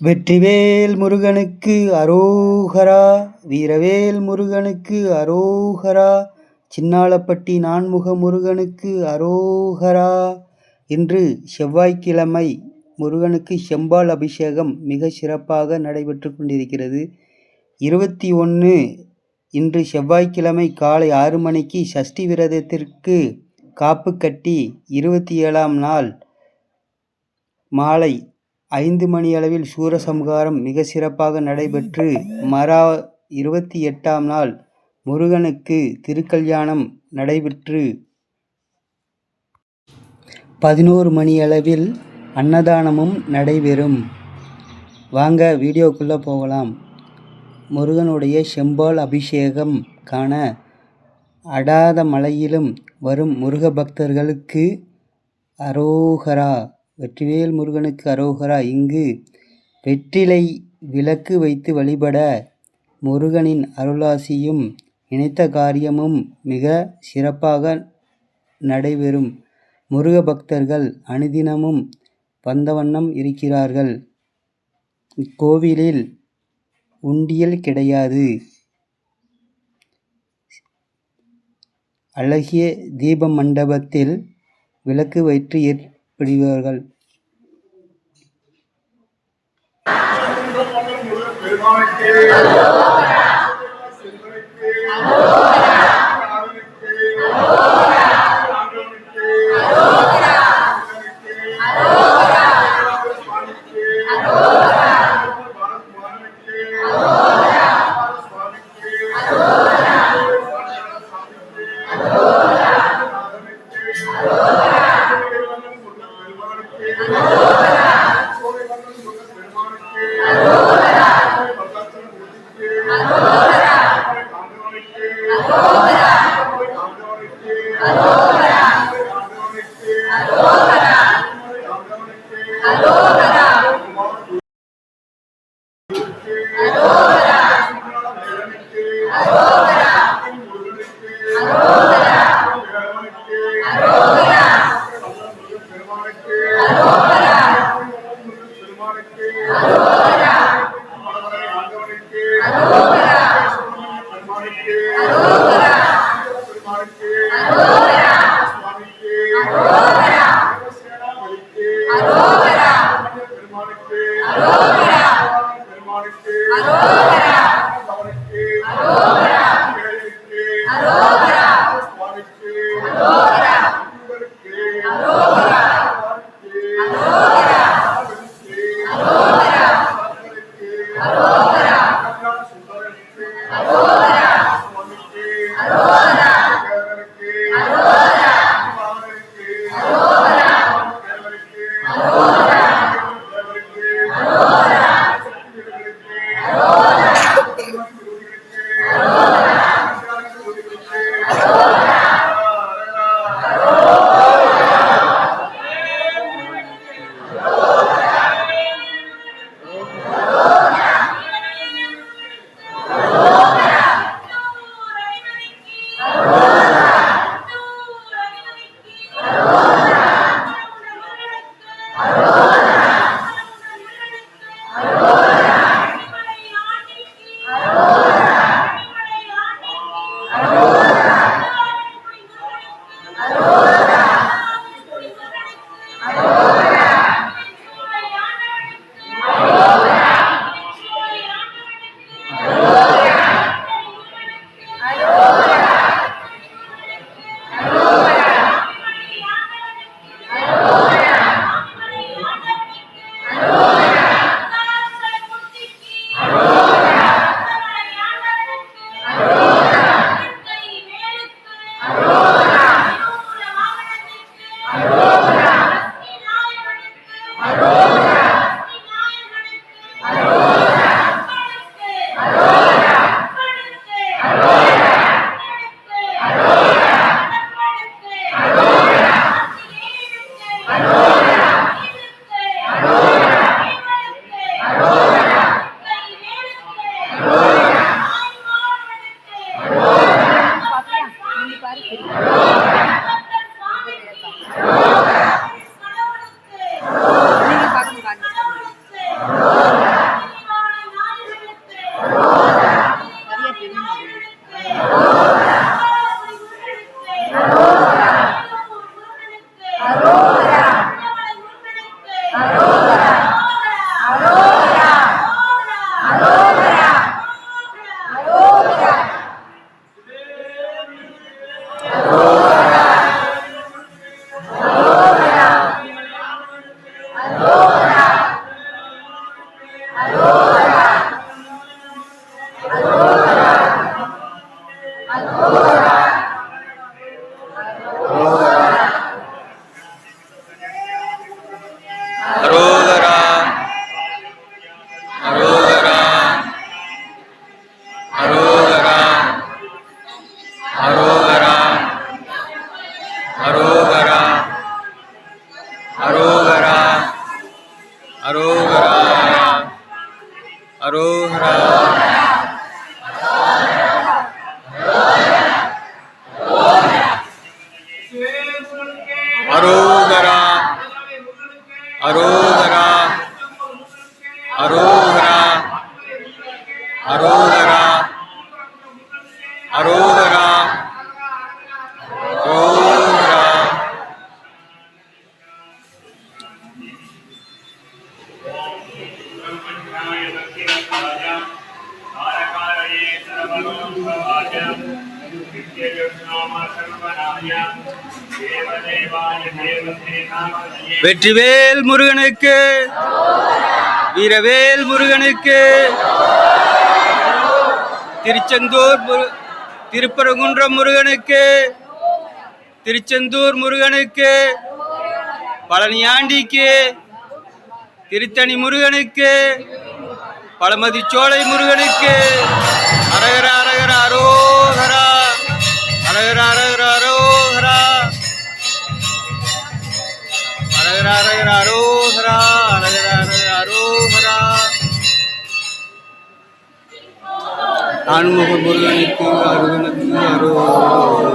வெற்றிவேல் முருகனுக்கு அரோகரா. வீரவேல் முருகனுக்கு அரோகரா. சின்னாளப்பட்டி நான்முக முருகனுக்கு அரோகரா. இன்று செவ்வாய்க்கிழமை முருகனுக்கு செம்பால் அபிஷேகம் மிக சிறப்பாக நடைபெற்று கொண்டிருக்கிறது. 21 இன்று செவ்வாய்க்கிழமை காலை 6 மணிக்கு சஷ்டி விரதத்திற்கு காப்பு கட்டி 27ஆம் நாள் மாலை 5 மணியளவில் சூரசம்ஹாரம் மிக சிறப்பாக நடைபெற்று 28ஆம் நாள் முருகனுக்கு திருக்கல்யாணம் நடைபெற்று 11 மணியளவில் அன்னதானமும் நடைபெறும். வாங்க வீடியோக்குள்ளே போகலாம். முருகனுடைய செம்பால் அபிஷேகம் காண அடாத மலையிலும் வரும் முருக பக்தர்களுக்கு அரோகரா. வெற்றிவேல் முருகனுக்கு அரோகரா. இங்கு வெற்றிலை விளக்கு வைத்து வழிபட முருகனின் அருளாசியும் நினைத்த காரியமும் மிக சிறப்பாக நடைபெறும். முருக பக்தர்கள் அனுதினமும் வந்த வண்ணம் இருக்கிறார்கள். இக்கோவிலில் உண்டியல் கிடையாது. அழகிய தீப மண்டபத்தில் விளக்கு வைத்து ஏற்படுவார்கள். அரோஹரா அரோகரா அரோகரா அரோகரா அரோகரா அரோகரா அரோகரா. வெற்றிவேல் முருகனுக்கு, வீரவேல் முருகனுக்கு, திருச்செந்தூர் திருப்பரங்குன்றம் முருகனுக்கு, திருச்செந்தூர் முருகனுக்கு, பழனியாண்டிக்கு, திருத்தணி முருகனுக்கு, பழமதிச்சோலை முருகனுக்கு, அரகர அரகர அரோகரா, அரகர அரகர அரோகரா, அரகர அரகர அரோகரா, அரகர அரகர அரோகரா. ஆன்முக முருகனுக்கு அருகனுக்கு அரோகரா.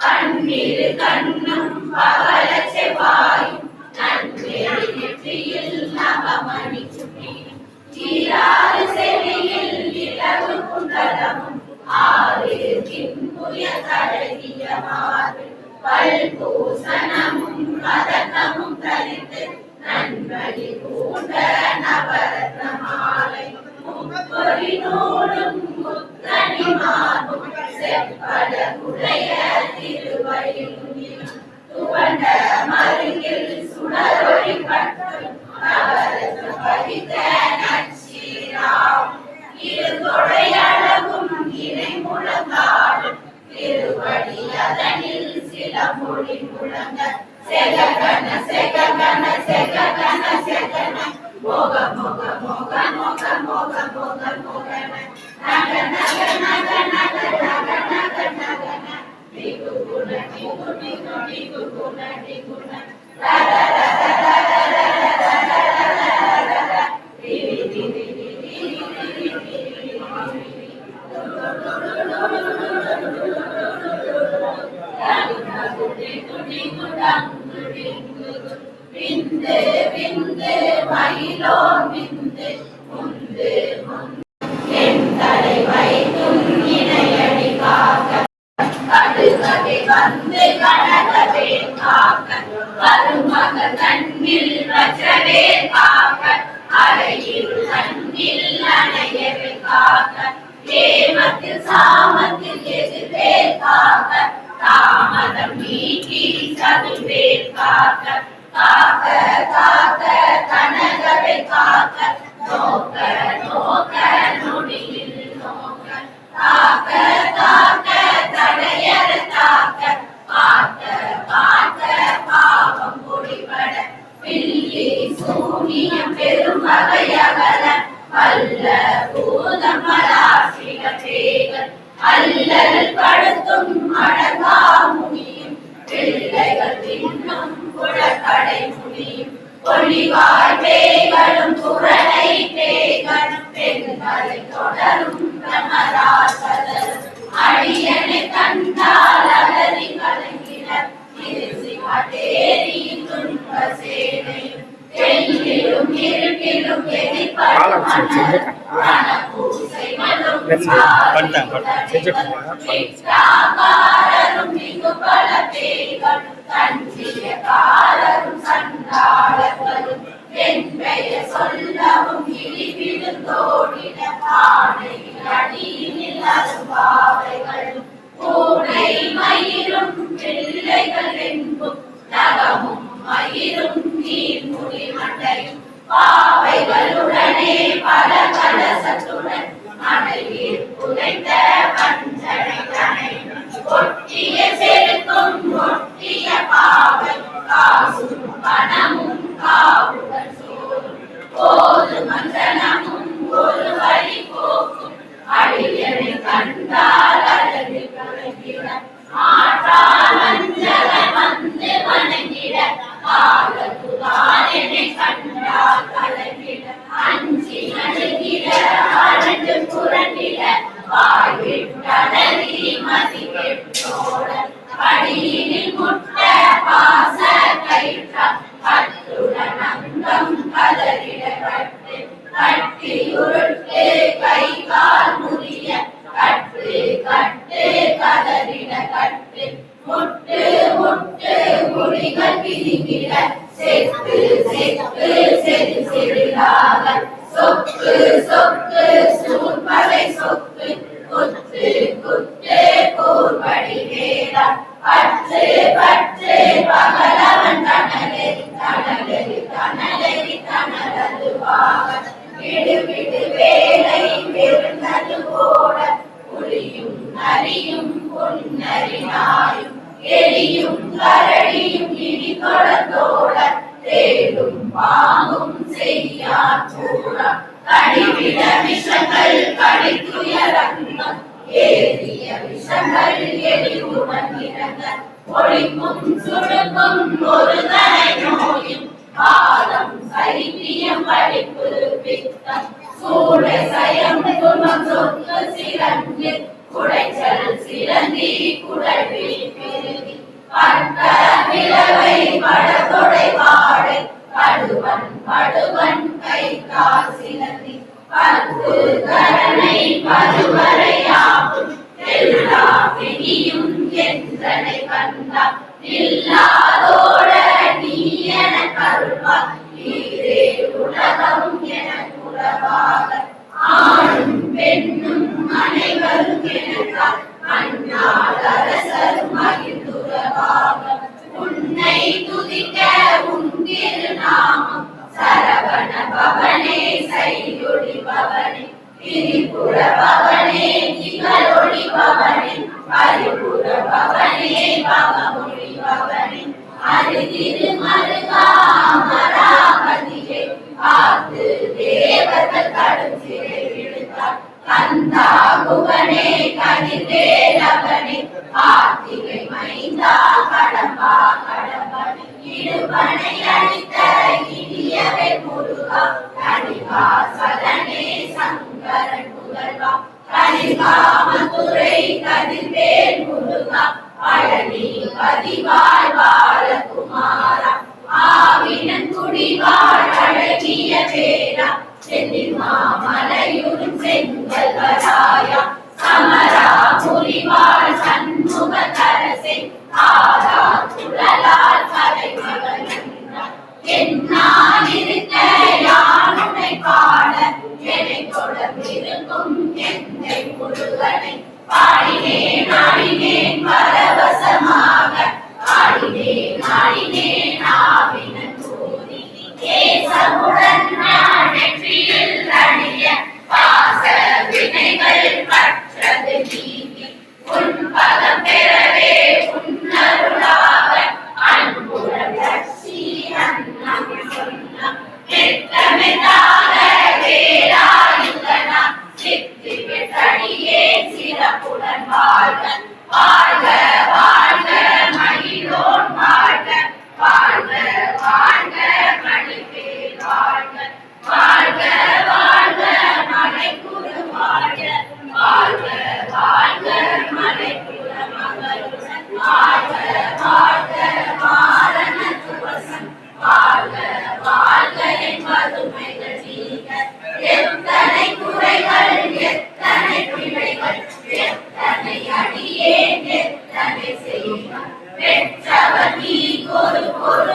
கண்ணீர் கண்ணும் பகல செவ்வாயும் நெற்றியில் நவமணி சுட்டியும் சீராறு செவியில் இலவு குண்டலமும் ஆறு கின்புய தழகிய மாறு பல்பூசணமும் கதகமும் தரித்து நன்மணி பூண்ட நவரத்ன மாலை முப்பொறி நூலும் முத்தணி மார்பும் செப்பட உடைய திருவழியும் துவண்ட மருங்கில் சுடரொளி பட்டும் நவரத்ன பதித்த நற்சீராம் இருதொடையளவும் இணை முழங்காடும் திருவடி அதனில் சில மொழி முழங்க செககன செககன செககன செகன மோக மோக மோக மோக மோக மோக மோகன நக நக நக நக நக நக நகன டிகு குண டிகு டிகு டிகு குண டிகுண ரர ரர ரர ரர ரர ரர டிவி டிவி விந்து விந்து மயிலோன் விந்து முந்து என் தலை வைத்தும் இணையடி காக்க கடுகதை வந்து கனகவே காக்க கருமக தன்னில் வச்சவே காக்க அறையில் தன்னில் அணையவே காக்க ஏமத்தில் சாமத்தில் எதிர்வே காக்க தாமதம் நீக்கி சதுவே காக்க காக்க காக்க கனகவை காக்க நோக்க நோக்க நொடியில் நோக்க காக்க காக்க தடையற காக்க பார்க்க பார்க்க பாவம் பொடிபட பில்லி சூனியம் பெரும் வகையகல வல்ல பூதம் மலாசிக பேகல் அல்லல் படுத்தும் அடங்கா முடியும் பிள்ளைகள் இன்னும் குழக்கடை முடியும் ஒளிவாய் பேய்களும் குரணை பேய்களும் பெண்களை தொடரும் பிரமராசலரும் அடியனை கண்டால் அலறி கலங்கினர் திருசிவதேரி துன்ப சேனையும் தெல்லிலும் இருட்டிலும் எதிர்ப்படும் மிகு பல பேய்களும் தஞ்சியக்காரரும் சண்டாளர்களும் என் பெயர் சொல்லவும் இழிவிழுந்தோடின பானையில் அடியில் அரும்பாவைகளும் பூனை மயிரும் பிள்ளைகள் என்பும் நகமும் மயிரும் நீர் பாவைகளுடனே பல கலசத்துடன் மனையில் புதைத்த பஞ்சனை தனை ஒட்டிய செருக்கும் ஒட்டிய பாவை காசும் பணமும் காவுடன் சோறும் போது மந்தனமும் ஒரு வழி போக்கும் அடியனை கண்டால் அழகு கலங்கிட ஆற்றால் அஞ்சல வந்து வணங்கிட காலத்துதான் என்னை கண்டால் கலங்கிட அஞ்சி அழுகிட அழகு புரண்டிட வாய்விட்டடறி மதி கெட்டோட படியினில் முட்ட பாச கயிற்றால் கட்டுடன் அங்கம் கதறிட கட்டு கட்டி உருட்டு கை கால் முறிய கட்டு கட்டு கதறிட கட்டு முட்டு முட்டு முடிகள் பிரிகிட செக்கு செக்கு செது செதிலாக சொக்கு சொக்கு சூழ்பகை சொக்கு குத்து குத்து கூர்படி வேடா பற்று பற்று பகலவன் தனலெறி தனலெறி தனலெறி தனலதுவாக விடு விடு வேலை விருந்தது போட புலியும் நரியும் பொன்னறினாயும் எலியும் கரடியும் இடி தொடர்ந்தோட தேடும் பாம்பும் செய்யார் கூட கடிவிட விஷங்கள் கடித்துயரங்கம் ஏறிய விஷங்கள் எரிவுடன் இறங்க ஒளிக்கும் சுடுக்கும் ஒரு தலை நோயும் பாதம் சைத்தியம் படிப்பு பித்தம் சூளை சயம் துன்பம் சொத்து சிறந்து குடைச்சல் சிறந்தி குடவி பெருகி பட்ட விளவை படத்தொடை வாடை கடுவன் கடுவன் கை கால் சிலந்தி பத்து கரணை பருவரையாகும் எல்லா பிணியும் என்றனை கண்டா இல்லாதோட நீ என கருவா நீரே உலகம் என உறவாக ஆணும் பெண்ணும் அனைவரும் எனக்கா அண்ணாள் அரசர் மகிழ்ந்துறவாக உன்னை துதிக்க உன் திருநாமம் சரவண பவனே செய்யொளி பவனே திரிபுர பவனே திகழொளி பவனே பரிபுர பவனே பவமொழி பவனே அருதிரு மருகா அமராவதியே காத்து தேவர்கள் கடும் சிறை விழுத்தார் கந்தா குகனே கதிர்வேலவனே கார்த்திகை மைந்தா கடம்பா கடம்பனே இடுபனை அளித்த இனியவை முருகா கனிவாசலனே சங்கரன் புகழ்வா கனிகாமதுரை கதிர்வேல் முருகா பழனி பதிவாழ் பாலகுமாரா ஆவினன் குடிவாழ் அழகிய பேரா செந்தில் மாமலையுறும் செங்கல் வராயா சமரா புரிவாழ் சண்முக தரசே ஆரா குழலால் கலை மகனார் என்னால் இருக்க யானுனை பாட என்னை தொடர்ந்திருக்கும் என்னை முருகனை பாடினேன் ஆடினேன் பரவசமாக ஆடினேன் ஆடினேன் ஆவினன் கூறி தேசமுடன் நான் வெற்றியில் அணிய பாச வினைகள் பற்றது நீங்கி உன் பதம் பெறவே உன்னருளாக அன்புடன் ரட்சி அன்னம் சொன்னம் மெத்தமெதாக வேறாயுதனா சித்தி பெற்றடியே சிறப்புடன் வாழ்க வாழ்க வாழ்க மகிழோன் வாழ்க வாழ்க வாழ்க மணிப்பேர் வாழ்க வாழ்க வாழ்க மலைக்குரு வாழ்க வாழ்க வாழ்க மலைக்குர மகளுடன் வாழ்க வாழ்க மாரண துவசம் வாழ்க வாழ்க என் மதுமைகள் நீங்க எத்தனை குறைகள் எத்தனை பிழைகள் எத்தனை அடியேன் எத்தனை செய்வார் பெற்றவர் நீ பொறுப்பது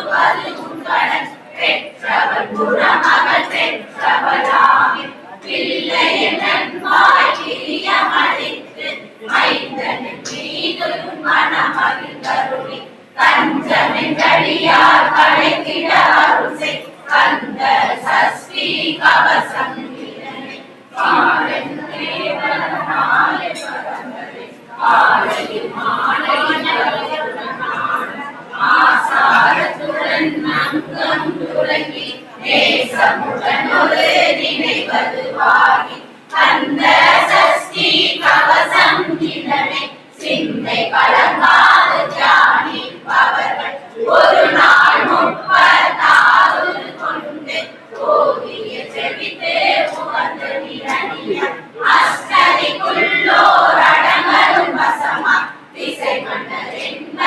உங்கடன் பெற்றவர் குணமகள் பெற்றவராமே பிள்ளையின் நன்மாய் பிரியமளித்து மைந்தனின் மீது மனமகிழ்ந்தருளி தஞ்சமென்றடியார் கடைக்கிட அருசை கந்த சஸ் கவசங்கிரனை காலன் தேவன் நாளை பரந்தரை காலையில் மாலையில் ஆசாரத்துடன் அங்கம் துறங்கி நேசமுடன் ஒரு நினைவதுவாகி அந்த சஷ்டி கவசங்கிரனை சிந்தை கலங்காது தியானிப்பவர்கள் ஒரு நாள் 36 கொண்டு ஓதிய செவித்தே உகந்து நிரணிய அஷ்டதிக்குள்ளோர் அடங்கலும் வசமா திசை மன்னர் என்ப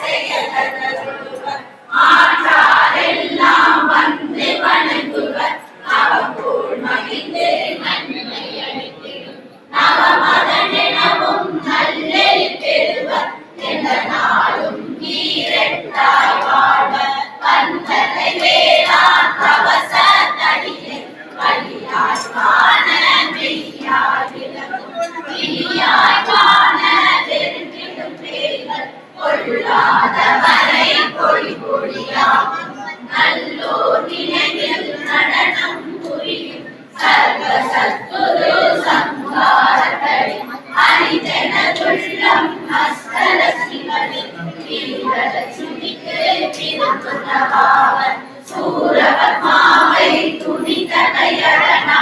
செயலதொருவர் ஆற்றாரெல்லாம் வந்து வணங்குவர் அவம்போல் மகிழ்ந்து நன்மை அளித்திடும் நவமதனெனவும் நல்லெறி பெறுவர் எந்த நாளும் நீரெட்டாய் வாழ்வர் வந்தனை வேளாண் கவச தடியை வழியாய் காண மெய்யாய் விளங்கும் இனியாய் காண வெறுங்கிடும் பேய்கள் கொள்ளாத வரை பொழி பொழியாகும் நல்லோர் நினைவில் நடனம் புரியும் சர்வ சத்துரு சங்காரத்தடி அரிஜனதுள்ளம் அஷ்டலட்சுமிகளில் வீரலட்சுமிக்கு பிறந்தவன் சூரபத்மாவை துணிதனையடனா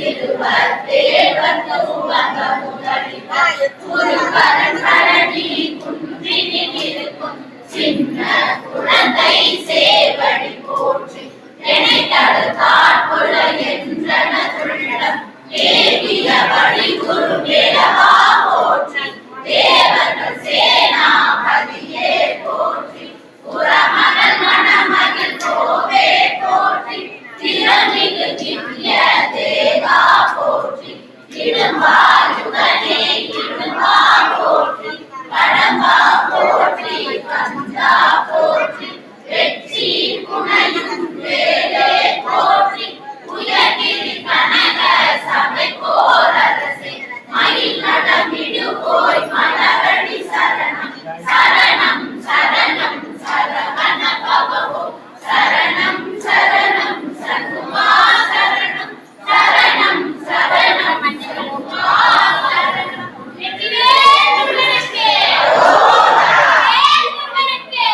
இருவர் தேவர் தூவங்க முதலிவர் குருகரன் கரணி குன்றினில் இருக்கும் சின்ன குழந்தை சேவடி போற்றி நினைத்தடுத்தாற் கொள்ள என்றனதுள்ளம் ஏவிய வழி குரு வேலவா போற்றி தேவர்கள் சேனாபதியே போற்றி புறமகள் மணமகிழ் கோவே போற்றி திறமிகு திவ்ய தேவா போற்றி இடும்பாயுடனே இடும்பா போற்றி கடம்பா போற்றி கந்தா போற்றி வெற்றி புனையும் வேலே போற்றி உயர்கிரி கனக சபை கோரரசே மயில் நடமிடு போய் மலரடி சரணம் சரணம் சரணம் சரவண பவோ சரணம் சரணம் சங்குமா சரணம் சரணம் சரணம் சங்குமா சரணம் வெற்றிவே முருகனுக்கே முருகனுக்கே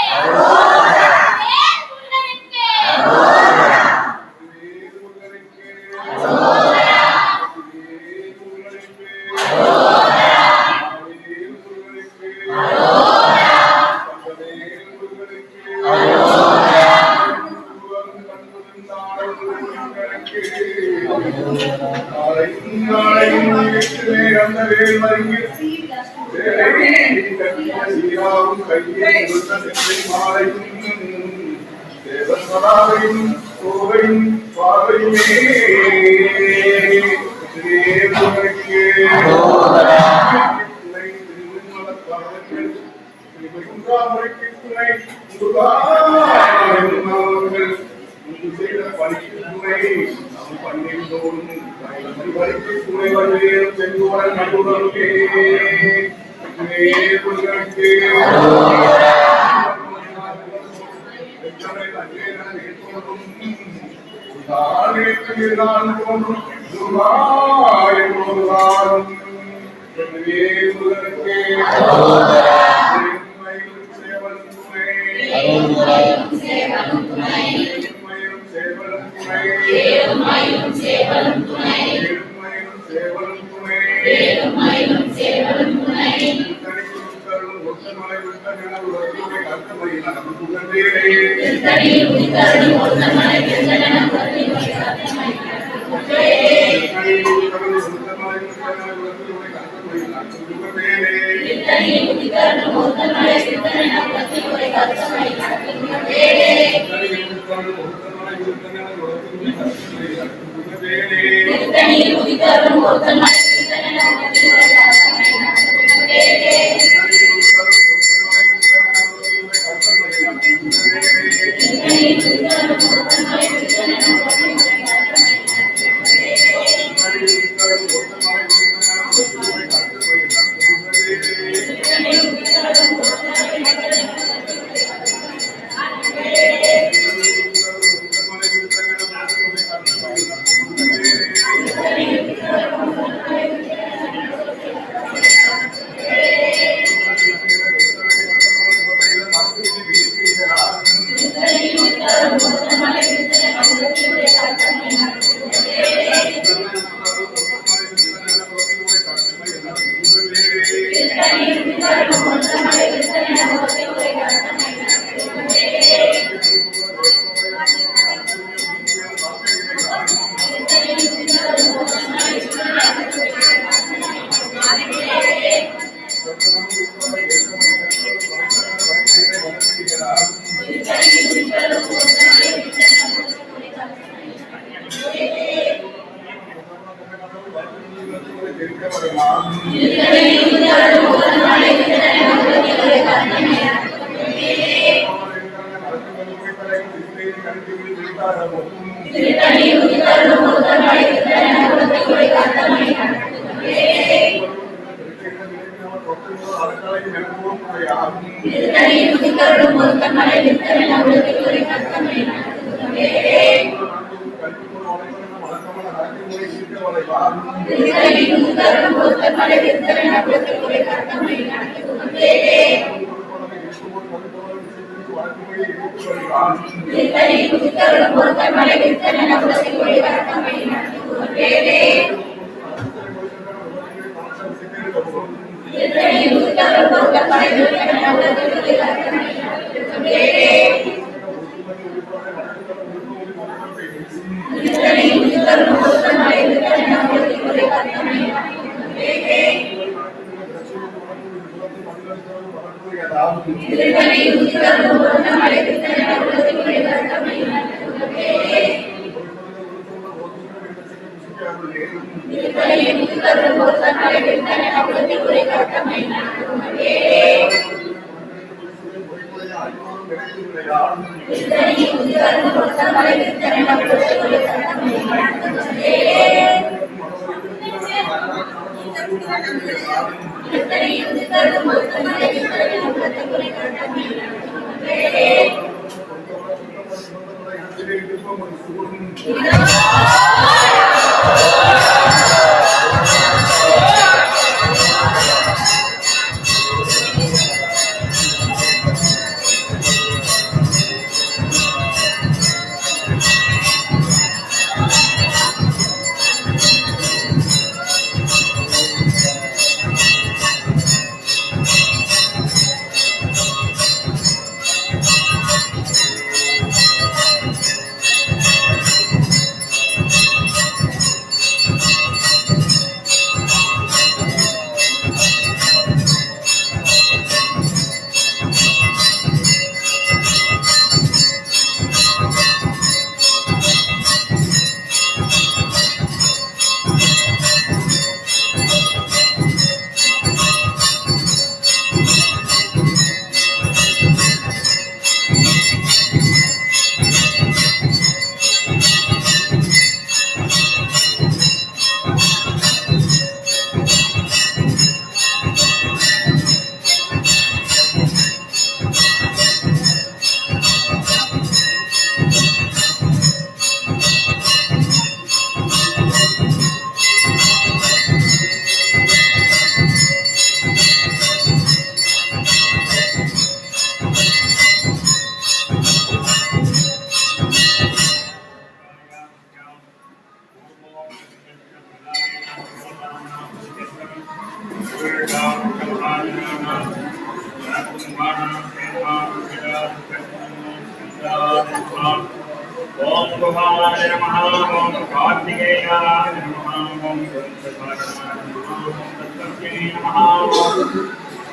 ओम गुहाय नमः ओम कार्तिकेयाय नमः ओम गुरुप्रसादाय नमः ओम दत्तके नमः ओम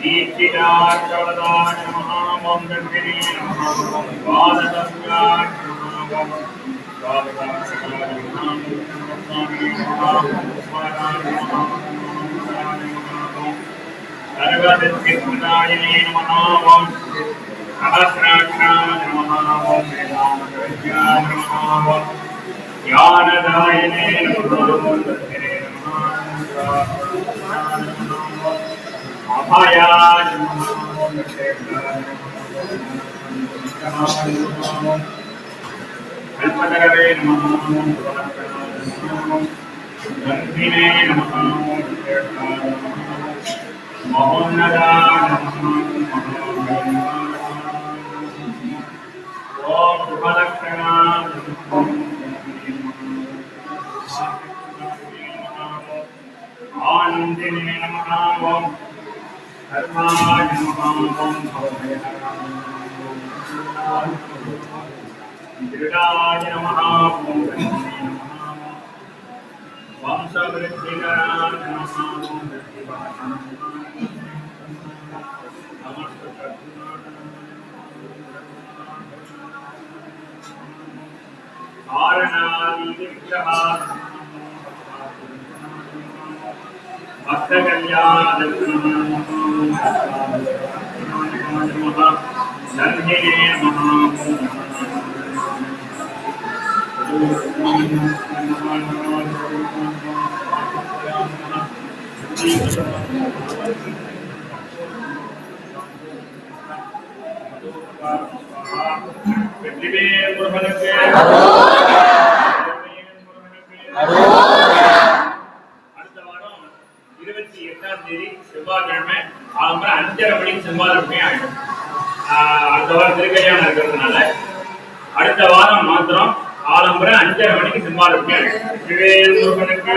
दीक्षितार्चवदाय नमः ओम दत्तके नमः ओम पादतस्याय नमः ओम स्वागताय नमः ओम स्वामी नमः ओम स्वादाय नमः ओम सर्वदिक्कृताय नमः ओम सहस्राक्षाय नमः ओम वेदान्तविद्याय नमः ओम ज्ञानदायिने नमः ओम तत्त्वे नमः ओम अभयाय नमः ओम तत्त्वेभ्याय नमः ओम कल्पतरवे नमः ओम सुभाषाय नमः ओम गन्धिने नमः ओम तत्त्वेभ्याय नमः महोन्नताय नमः ओम शुभलक्षणा आनंदिने नमः ओम धर्माय नमः ओम दृढ़ाय नमः ओम वंशवृद्धिकराय नमः ओम भक्तकल्याण नमः வெற்றிவேல் முருகனுக்கு அடுத்த வாரம் 28ஆம் தேதி செவ்வாய்க்கிழமை ஆரம்பம் 5:30 மணிக்கு செவ்வாய்க்கிழமை ஆயிடும். அடுத்த வாரம் திருக்கல்யாணம் இருக்கிறதுனால அடுத்த வாரம் மாத்திரம் ஆரம்பம் 5:30 மணிக்கு செவ்வாய்க்கிழமை ஆயிடும். வெற்றிவேல் முருகனுக்கு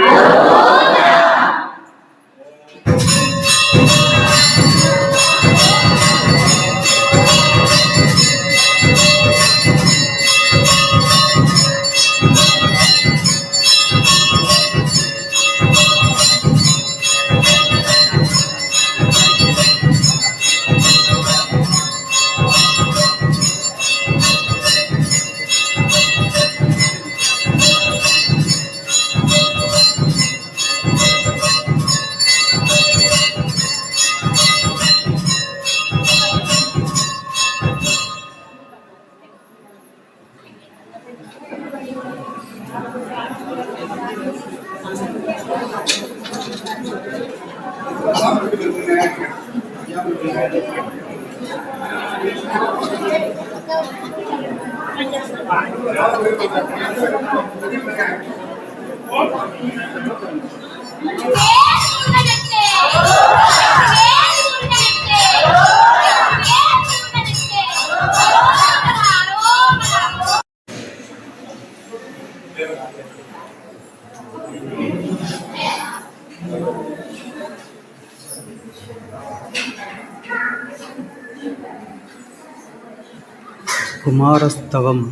குமாரஸ்தவம்.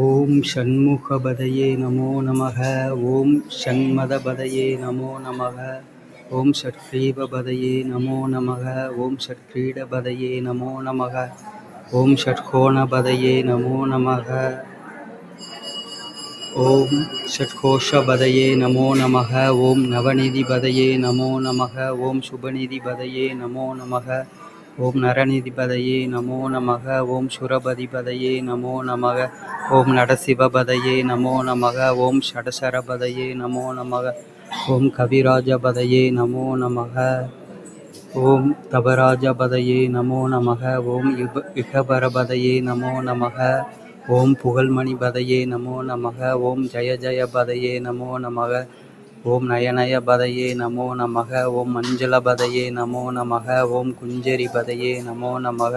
ஓம் ஷண்முகபதயே நமோ நமக. ஓம் ஷண்மதபதயே நமோ நமக. ஓம் ஷட்க்ரீவபதயே நமோ நமக. ஓம் ஷட்க்ரீடபதயே நமோ நமக. ஓம் ஷட்கோணபதயே நமோ நமக. ஓம் ஷட்கோஷபதயே நமோ நமக. ஓம் நவநிதிபதயே நமோ நமக. ஓம் சுபநிதிபதயே நமோ நமக. ஓம் நரநிதிபதயே நமோ நமக. ஓம் சுரபதிபதயே நமோ நமக. ஓம் நடசிவபதயே நமோ நமக. ஓம் ஷடசரபதயே நமோ நமக. ஓம் கவிராஜபதயே நமோ நமக. ஓம் தபராஜபதயே நமோ நமக. ஓம் யுகபரபதயே நமோ நமக. ஓம் புகழ்மணிபதயே நமோ நமக. ஓம் ஜய ஜயபதயே நமோ நமக. ஓம் நயநயபதயே நமோ நமக. ஓம் மஞ்சளபதயே நமோ நமக. ஓம் குஞ்சரிபதயே நமோ நமக.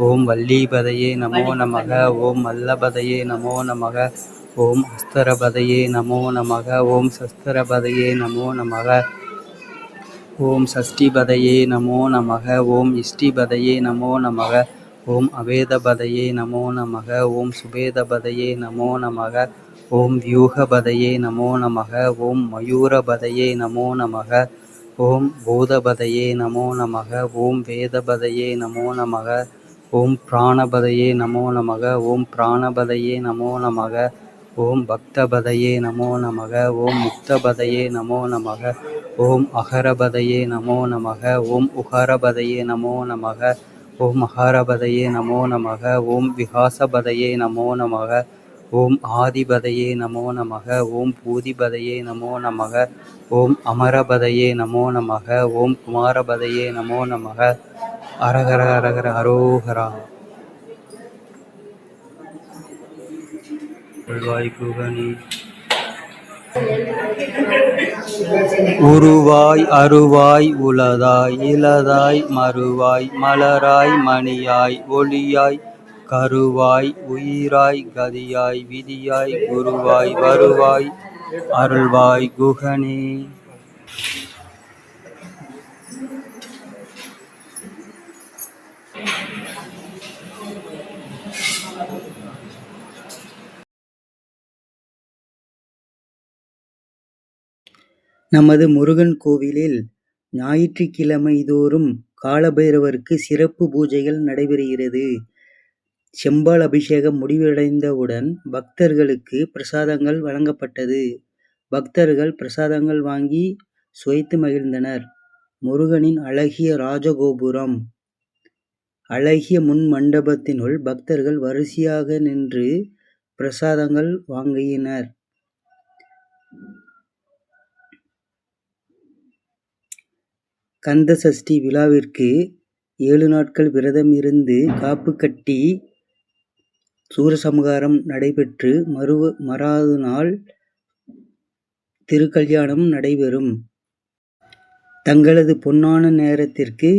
ஓம் வல்லீபதயே நமோ நமக. ஓம் மல்லபதயே நமோ நமக. ஓம் அஸ்தரபதயே நமோ நமக. ஓம் சஸ்தரபதயே நமோ நமக. ஓம் சஷ்டிபதயே நமோ நமக. ஓம் இஷ்டிபதயே நமோ நமக. ஓம் அவேதபதயே நமோ நமக. ஓம் சுபேதபதயே நமோ நமக. ஓம் வியூகபதயே நமோ நமக. ஓம் மயூரபதயே நமோ நமக. ஓம் பூதபதயே நமோ நமக. ஓம் வேதபதயே நமோ நமக. ஓம் பிராணபதயே நமோ நமக. ஓம் பிராணபதயே நமோ நமக. ஓம் பக்தபதயே நமோ நமக. ஓம் முக்தபதயே நமோ நமக. ஓம் அகரபதயே நமோ நமக. ஓம் உகரபதயே நமோ நமக. ஓம் மகாரபதயே நமோ நமக. ஓம் விகாசபதயே நமோ நமக. ஓம் ஆதிபதயே நமோ நமக. ஓம் பூதிபதயே நமோ நமக. ஓம் அமரபதயே நமோ நமக. ஓம் குமாரபதயே நமோ நமக. அரகர அரகர அரோகரா. குகனி உருவாய் அருவாய் உளதாய் இளதாய் மறுவாய் மலராய் மணியாய் ஒளியாய் கருவாய் உயிராய் கதியாய் விதியாய் குருவாய் வருவாய் அருள்வாய் குகனே. நமது முருகன் கோவிலில் ஞாயிற்றுக்கிழமை தோறும் காலபைரவருக்கு சிறப்பு பூஜைகள் நடைபெறுகிறது. செம்பால் அபிஷேகம் முடிவடைந்தவுடன் பக்தர்களுக்கு பிரசாதங்கள் வழங்கப்பட்டது. பக்தர்கள் பிரசாதங்கள் வாங்கி சுவைத்து மகிழ்ந்தனர். முருகனின் அழகிய ராஜகோபுரம். அழகிய முன் மண்டபத்தினுள் பக்தர்கள் வரிசையாக நின்று பிரசாதங்கள் வாங்கினர். கந்த சஷ்டி விழாவிற்கு 7 நாட்கள் விரதம் இருந்து காப்பு கட்டி சூரசம்ஹாரம் நடைபெற்று மறாவது நாள் திருக்கல்யாணம் நடைபெறும். தங்களது பொன்னான நேரத்திற்கு